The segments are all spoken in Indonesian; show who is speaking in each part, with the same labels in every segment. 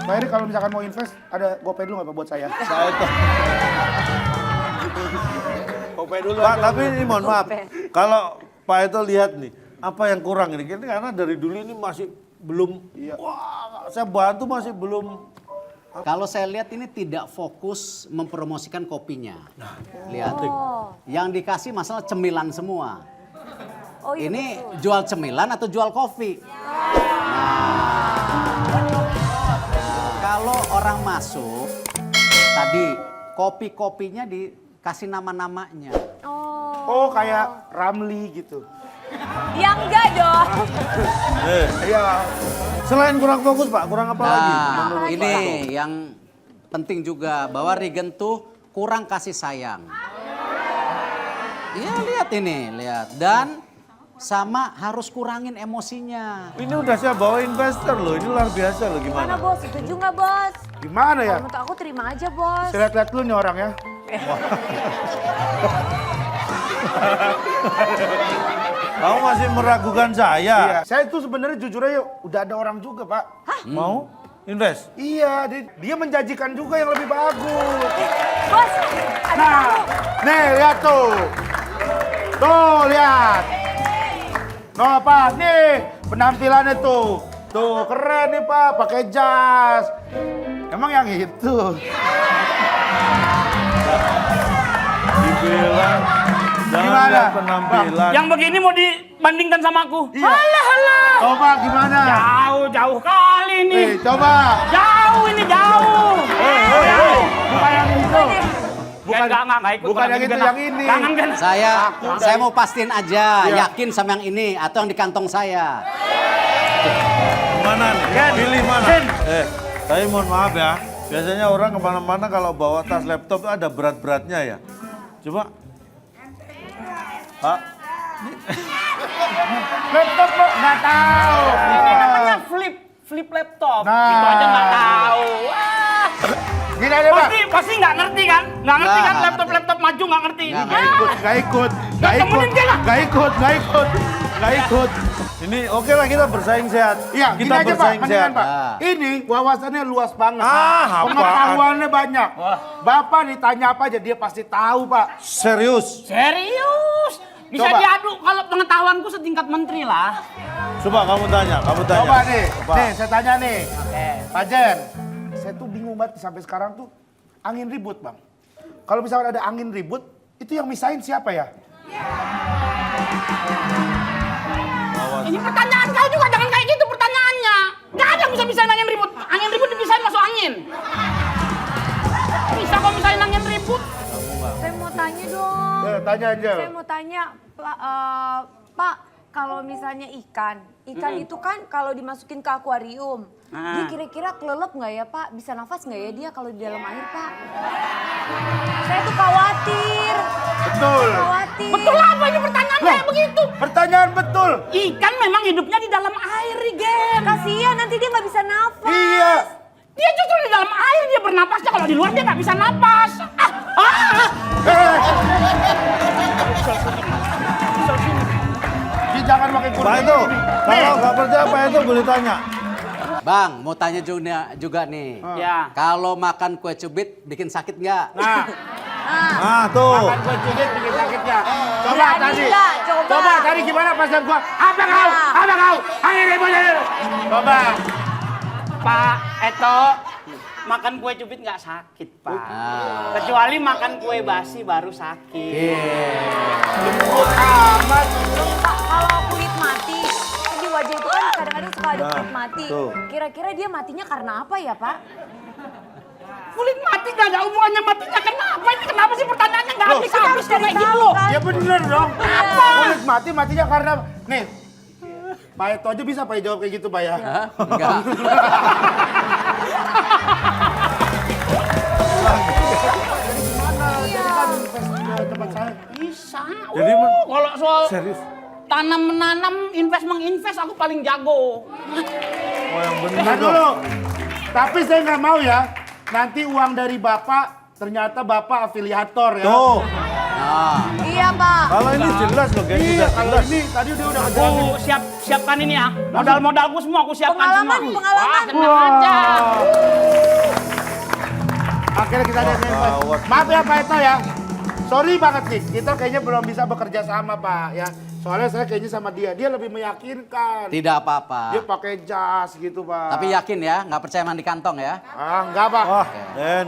Speaker 1: Pak Eri kalau misalkan mau invest, ada GoPay dulu nggak Pak buat saya?
Speaker 2: Saya tuh.
Speaker 1: GoPay dulu.
Speaker 2: Pak, tapi ini mohon maaf. Kalau Pak Eto lihat nih, apa yang kurang ini? Karena dari dulu ini masih belum, wah saya bantu masih belum.
Speaker 3: Kalau saya lihat ini tidak fokus mempromosikan kopinya. Lihat, yang dikasih masalah cemilan semua.
Speaker 4: Oh, iya,
Speaker 3: Ini
Speaker 4: betul.
Speaker 3: jual cemilan atau jual kopi? Kalau orang masuk, tadi kopi-kopinya dikasih nama-namanya.
Speaker 1: Oh kayak Ramli gitu.
Speaker 4: Ya enggak dong.
Speaker 1: Iya.
Speaker 2: Selain kurang fokus Pak, kurang apa lagi?
Speaker 3: Nah,
Speaker 2: Menurut
Speaker 3: ini
Speaker 2: Pak Eto?
Speaker 3: yang penting juga bahwa Regen tuh kurang kasih sayang. Iya lihat ini, lihat. Dan sama harus kurangin emosinya.
Speaker 2: Ini udah saya bawa investor loh, ini luar biasa loh
Speaker 4: Gimana
Speaker 2: gimana?
Speaker 4: bos? Setuju nggak bos?
Speaker 1: Gimana ya?
Speaker 4: Kalau menurut aku terima aja bos.
Speaker 1: Saya lihat-lihat dulu nih orang ya.
Speaker 2: Kamu masih meragukan saya?
Speaker 1: Iya. Saya tuh sebenarnya jujur aja udah ada orang juga Pak.
Speaker 2: Mau invest?
Speaker 1: Iya, dia menjanjikan juga yang lebih bagus.
Speaker 4: Bos, ada
Speaker 1: Nah,
Speaker 4: tamu.
Speaker 1: nih lihat tuh. Tuh lihat. No Pak, nih penampilannya tuh. Tuh keren nih Pak, pakai jas. Emang yang itu?
Speaker 2: Dibilang jangan
Speaker 1: Gimana?
Speaker 2: lihat penampilan.
Speaker 5: Yang begini mau dibandingkan sama aku?
Speaker 1: Iya.
Speaker 5: Halah, halah.
Speaker 1: Coba gimana?
Speaker 5: Jauh kali ini.
Speaker 1: Coba.
Speaker 5: Jauh ini, jauh. Jauh. Bukan yang itu.
Speaker 1: Bukan-
Speaker 5: Enggak ikut.
Speaker 1: bukan yang itu, yang ini.
Speaker 5: Jangan kan.
Speaker 3: Saya mau pastiin aja,
Speaker 1: Iya.
Speaker 3: yakin sama yang ini atau yang di kantong saya.
Speaker 2: Mana nih?
Speaker 5: Ken,
Speaker 2: Pilih mana?
Speaker 5: Ken.
Speaker 2: Tapi mohon maaf ya. Biasanya orang kemana-mana kalau bawa tas laptop itu ada berat-beratnya ya. Coba. Pak,
Speaker 1: Laptop lo nggak tahu.
Speaker 5: Ini namanya flip laptop.
Speaker 1: Nah.
Speaker 5: Itu aja nggak tahu. Wah.
Speaker 1: Gini aja Pak.
Speaker 5: Pasti nggak ngerti kan? Nggak ngerti kan laptop maju nggak ngerti.
Speaker 3: Nggak
Speaker 1: Nggak ikut.
Speaker 5: temenin dia lah.
Speaker 1: Nggak ikut.
Speaker 2: ini oke lah kita bersaing sehat.
Speaker 1: Iya, gini
Speaker 2: Kita
Speaker 1: aja Pak,
Speaker 2: bersaing
Speaker 1: mendingan
Speaker 2: sehat.
Speaker 1: Pak.
Speaker 3: Ah.
Speaker 1: Ini wawasannya luas banget.
Speaker 2: Ah, apaan?
Speaker 1: Pengetahuannya banyak. Bapak ditanya apa aja dia pasti tahu Pak.
Speaker 2: Serius.
Speaker 5: Serius. Bisa
Speaker 1: Coba.
Speaker 5: diadu kalau pengetahuanku setingkat menteri lah.
Speaker 2: Coba kamu tanya.
Speaker 1: Coba nih,
Speaker 2: Coba.
Speaker 1: nih saya tanya nih.
Speaker 5: Oke.
Speaker 1: Pak Jen, saya tuh bingung banget sampai sekarang tuh angin ribut Bang. Kalau misalkan ada angin ribut, itu yang misahin siapa ya?
Speaker 5: Ini pertanyaan kau juga, jangan kayak gitu pertanyaannya. Nggak ada yang bisa-bisain angin ribut. Angin ribut dipisahin masuk angin. Bisa kok misahin angin ribut?
Speaker 4: Saya mau tanya dong.
Speaker 1: Tanya aja.
Speaker 4: Saya mau tanya, Pak, kalau misalnya ikan itu kan kalau dimasukin ke akuarium, dia kira-kira kelelep nggak ya Pak? Bisa nafas nggak ya dia kalau di dalam air Pak? Saya tuh khawatir.
Speaker 1: Betul.
Speaker 4: Khawatir.
Speaker 5: Betul apa ini pertanyaan kayak begitu?
Speaker 1: Pertanyaan betul.
Speaker 5: Ikan memang hidupnya di dalam air, Rigen.
Speaker 4: Kasihan nanti dia nggak bisa nafas.
Speaker 1: Iya.
Speaker 5: Dia justru di dalam air dia bernapasnya, kalau di luar dia nggak bisa napas.
Speaker 1: Dia jangan pakai kursi.
Speaker 2: Pak Eto,
Speaker 1: ini.
Speaker 2: kalau nggak percaya Pak Eto boleh tanya.
Speaker 3: Bang, mau tanya juga nih.
Speaker 5: Ya.
Speaker 3: Kalau makan kue cubit bikin sakit nggak?
Speaker 1: Nah,
Speaker 2: Ah tuh.
Speaker 1: makan kue cubit bikin sakitnya. Coba
Speaker 4: Berani
Speaker 1: tadi.
Speaker 4: nggak? Coba.
Speaker 1: Tadi gimana pasan gua? Apa kau? Angin ribut. Coba.
Speaker 5: Pak Eto, makan kue cubit nggak sakit, Pak. Kecuali makan kue basi baru sakit.
Speaker 1: Amat.
Speaker 4: Pak, kalau kulit mati, kan di wajah itu kan kadang-kadang suka ada kulit mati.
Speaker 2: tuh.
Speaker 4: Kira-kira dia matinya karena apa ya Pak?
Speaker 5: Kulit mati nggak ada hubungannya matinya kenapa? Ini kenapa sih pertanyaannya nggak
Speaker 1: Loh,
Speaker 5: habis-habis
Speaker 4: kita harus
Speaker 5: kayak
Speaker 4: cari
Speaker 5: gitu
Speaker 4: tahu,
Speaker 5: loh?
Speaker 4: kan?
Speaker 1: Ya bener dong.
Speaker 4: Apa?
Speaker 1: Kulit matinya karena nih. Pak Eto aja bisa Pak jawab kayak gitu Pak ya.
Speaker 3: Enggak.
Speaker 1: Tempat saya.
Speaker 5: Bisa.
Speaker 2: Jadi
Speaker 5: Kalau soal
Speaker 2: serius.
Speaker 5: tanam menanam, invest menginvest aku paling jago.
Speaker 2: Oh yang benar
Speaker 1: Nah dulu. Tapi saya nggak mau ya. Nanti uang dari Bapak ternyata Bapak afiliator ya.
Speaker 2: Tuh.
Speaker 4: Iya Pak.
Speaker 2: Kalau ini jelas loh guys,
Speaker 1: Iya,
Speaker 2: sudah
Speaker 1: kalau
Speaker 2: jelas.
Speaker 1: ini tadi dia udah
Speaker 5: Aku
Speaker 1: ngejelasin.
Speaker 5: siapkan ini ya. Modal-modalku semua aku siapkan
Speaker 4: Pengalaman,
Speaker 5: semua.
Speaker 4: pengalaman.
Speaker 5: Wah, tenang aja.
Speaker 1: Akhirnya kita ada
Speaker 2: gawat.
Speaker 1: Maaf ya Pak Eto ya. Sorry banget nih, kita kayaknya belum bisa bekerja sama Pak ya. Soalnya saya kayaknya sama dia lebih meyakinkan.
Speaker 3: Tidak apa-apa.
Speaker 1: Dia pakai jas gitu Pak.
Speaker 3: Tapi yakin ya, nggak percaya mandi kantong ya.
Speaker 1: Enggak Pak.
Speaker 2: Wah,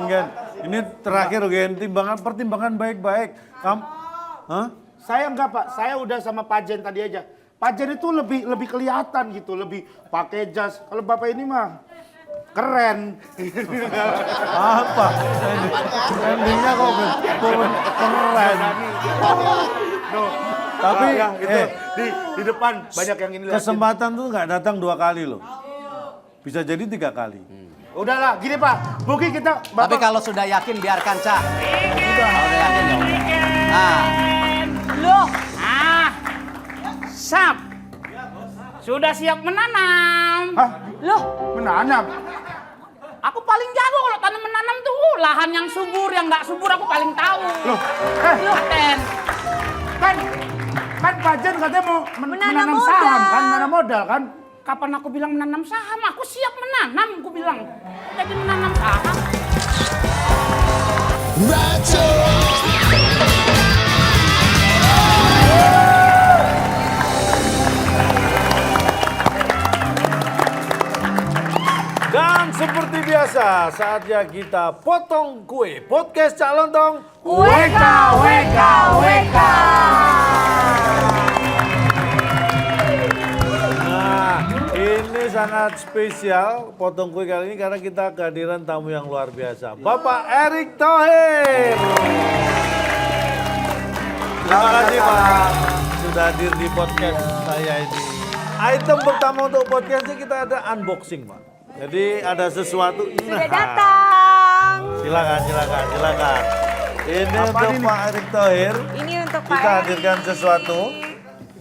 Speaker 2: Gen. Ini terakhir Gen, pertimbangan baik-baik. Kamu, hah?
Speaker 1: Saya enggak Pak, saya udah sama Pak Jen tadi aja. Pak Jen itu lebih kelihatan gitu, lebih pakai jas. Kalau Bapak ini mah keren.
Speaker 2: Apa? Endingnya kok keren.
Speaker 1: Tuh.
Speaker 2: Tapi,
Speaker 1: ya, itu di depan banyak yang ini liatin.
Speaker 2: Kesempatan tuh nggak datang 2 kali loh. Bisa jadi 3 kali.
Speaker 1: Udahlah, gini Pak. Mungkin kita
Speaker 3: Tapi kalau sudah yakin biarkan Cak. Kalau udah yakin ya udah. Nah,
Speaker 4: Loh,
Speaker 5: Sap. Sudah siap menanam.
Speaker 1: Hah?
Speaker 4: loh,
Speaker 1: Menanam.
Speaker 5: Aku paling jago kalau tanam menanam tuh. Lahan yang subur, yang nggak subur aku paling tahu.
Speaker 1: Loh,
Speaker 5: Paten.
Speaker 1: kan Pak Jen katanya mau
Speaker 4: Menanam
Speaker 1: menanam saham
Speaker 4: modal.
Speaker 1: kan, menanam modal kan?
Speaker 5: Kapan aku bilang menanam saham? Aku siap menanam, aku bilang. Jadi menanam saham.
Speaker 2: Dan seperti biasa, saatnya kita potong kue. Podcast Cak Lontong.
Speaker 4: WK, WK, WK.
Speaker 2: Nah, ini sangat spesial potong kue kali ini karena kita kehadiran tamu yang luar biasa. Bapak Erick Thohir. Terima kasih Pak sudah hadir di podcast saya ini. Item pertama untuk podcastnya kita ada unboxing Pak. Jadi ada sesuatu.
Speaker 4: Sudah datang.
Speaker 2: Silakan. Ini
Speaker 1: Apa
Speaker 2: untuk
Speaker 1: ini?
Speaker 2: Pak Erick Thohir.
Speaker 4: Ini untuk Pak
Speaker 2: Kita
Speaker 4: Erick.
Speaker 2: hadirkan sesuatu.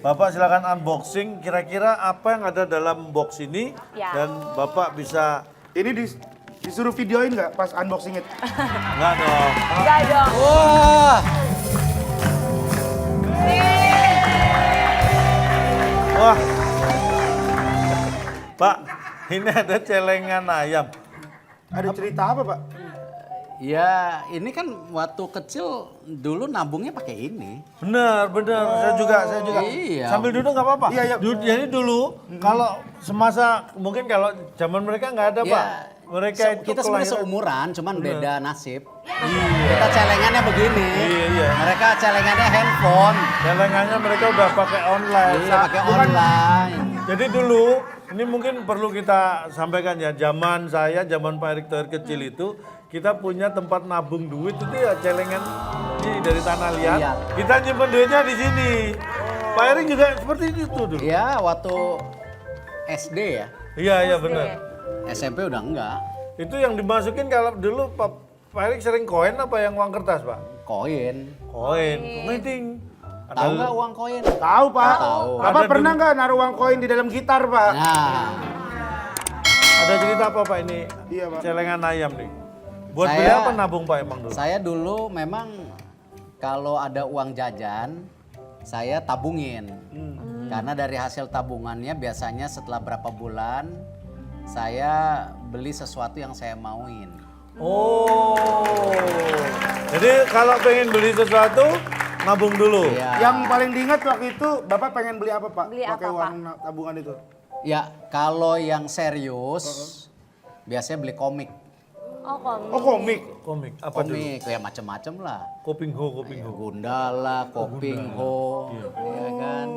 Speaker 2: Bapak silakan unboxing. Kira-kira apa yang ada dalam box ini
Speaker 4: Ya.
Speaker 2: dan Bapak bisa
Speaker 1: Ini disuruh videoin nggak pas unboxing itu?
Speaker 2: enggak dong.
Speaker 4: Enggak dong.
Speaker 3: wah,
Speaker 2: Wah. Pak, ini ada celengan ayam.
Speaker 1: Ada cerita apa Pak?
Speaker 3: ya ini kan waktu kecil dulu nabungnya pakai ini.
Speaker 2: Benar. Saya juga.
Speaker 3: Iya.
Speaker 2: Sambil duduk nggak apa-apa.
Speaker 1: Iya.
Speaker 2: Jadi dulu kalau semasa mungkin kalau zaman mereka nggak ada
Speaker 3: Ya,
Speaker 2: Pak. Mereka itu
Speaker 3: kita sebenarnya
Speaker 2: kelahiran-
Speaker 3: seumuran, cuman beda nasib. Kita celengannya begini.
Speaker 2: Iya.
Speaker 3: Mereka celengannya handphone.
Speaker 2: Celengannya mereka udah pakai online.
Speaker 3: Iya, pakai online.
Speaker 2: Jadi dulu ini mungkin perlu kita sampaikan ya, zaman Pak Erick Thohir kecil itu kita punya tempat nabung duit itu ya celengan ini dari tanah liat.
Speaker 3: Iya.
Speaker 2: Kita nyimpen duitnya di sini. Pak Erick juga seperti itu dulu.
Speaker 3: Ya, waktu SD ya.
Speaker 2: Iya benar.
Speaker 3: SMP udah enggak.
Speaker 2: Itu yang dimasukin kalau dulu Pak Erick sering koin apa yang uang kertas Pak?
Speaker 3: Koin.
Speaker 2: Koin. Penting.
Speaker 3: Tahu nggak uang koin?
Speaker 1: Tahu Pak.
Speaker 3: Tahu.
Speaker 1: Bapak
Speaker 2: Ada
Speaker 1: pernah nggak naruh uang koin di dalam gitar Pak?
Speaker 3: Nah,
Speaker 2: Ada cerita apa Pak ini?
Speaker 1: Iya, Pak.
Speaker 2: Celengan ayam nih. Buat
Speaker 3: Saya-
Speaker 2: beli apa nabung Pak emang dulu?
Speaker 3: saya dulu memang kalau ada uang jajan, saya tabungin. Karena dari hasil tabungannya biasanya setelah berapa bulan, saya beli sesuatu yang saya mauin.
Speaker 2: Oh. Jadi kalau pengen beli sesuatu, nabung dulu.
Speaker 3: Ya,
Speaker 1: Yang paling diingat waktu itu Bapak pengen beli apa Pak?
Speaker 4: Beli apa,
Speaker 1: Pakai uang
Speaker 4: Pak?
Speaker 1: tabungan itu.
Speaker 3: ya kalau yang serius, biasanya beli komik.
Speaker 4: Oh, komik.
Speaker 1: Oh komik.
Speaker 2: Komik apa dulu?
Speaker 3: Komik, ya macem-macem lah.
Speaker 2: Kopingho.
Speaker 3: Gundala, Kopingho, ya kan.